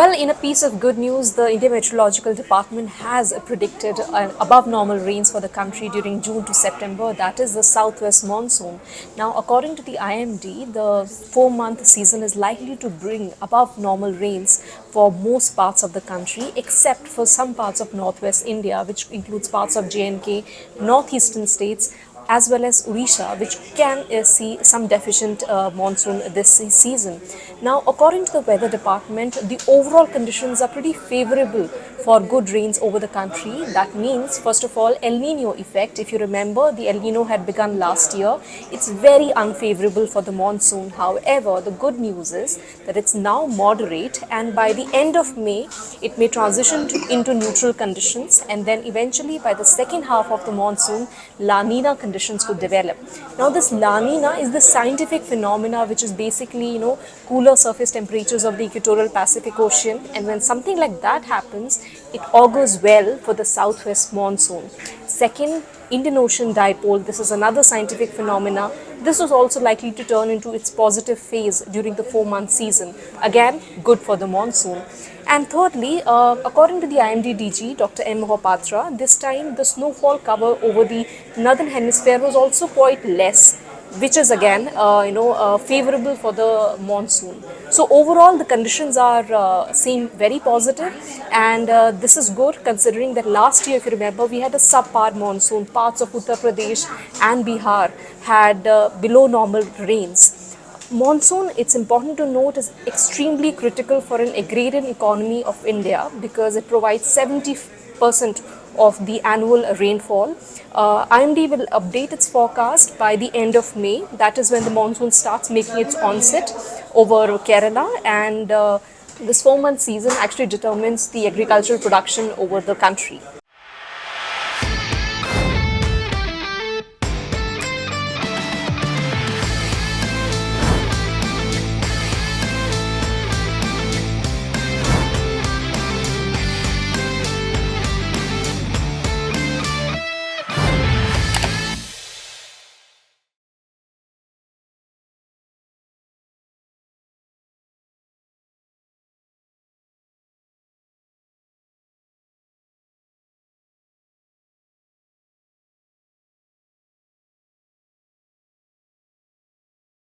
Well, in a piece of good news, the India Meteorological Department has predicted above normal rains for the country during June to September. That is the southwest monsoon. Now, according to the IMD, the 4-month season is likely to bring above normal rains for most parts of the country, except for some parts of northwest India, which includes parts of J&K, northeastern states, as well as Odisha, which can see some deficient monsoon this season. Now, according to the weather department, the overall conditions are pretty favorable for good rains over the country. That means, first of all, El Nino effect. If you remember, the El Nino had begun last year. It's very unfavorable for the monsoon. However, the good news is that it's now moderate, and by the end of May, it may transition into neutral conditions, and then eventually by the second half of the monsoon, La Nina conditions could develop. Now, this La Nina is the scientific phenomena which is basically, cooler surface temperatures of the equatorial Pacific Ocean, and when something like that happens, it augurs well for the southwest monsoon. Second, Indian Ocean dipole. This is another scientific phenomena. This was also likely to turn into its positive phase during the 4-month season. Again, good for the monsoon. And thirdly, according to the IMD DG, Dr. M. Mohapatra, this time the snowfall cover over the northern hemisphere was also quite less, which is again, favorable for the monsoon. So overall, the conditions are seem very positive, and this is good considering that last year, if you remember, we had a subpar monsoon. Parts of Uttar Pradesh and Bihar had below normal rains. Monsoon, it's important to note, is extremely critical for an agrarian economy of India because it provides 70% of the annual rainfall. IMD will update its forecast by the end of May. That is when the monsoon starts making its onset over Kerala, and this 4-month season actually determines the agricultural production over the country.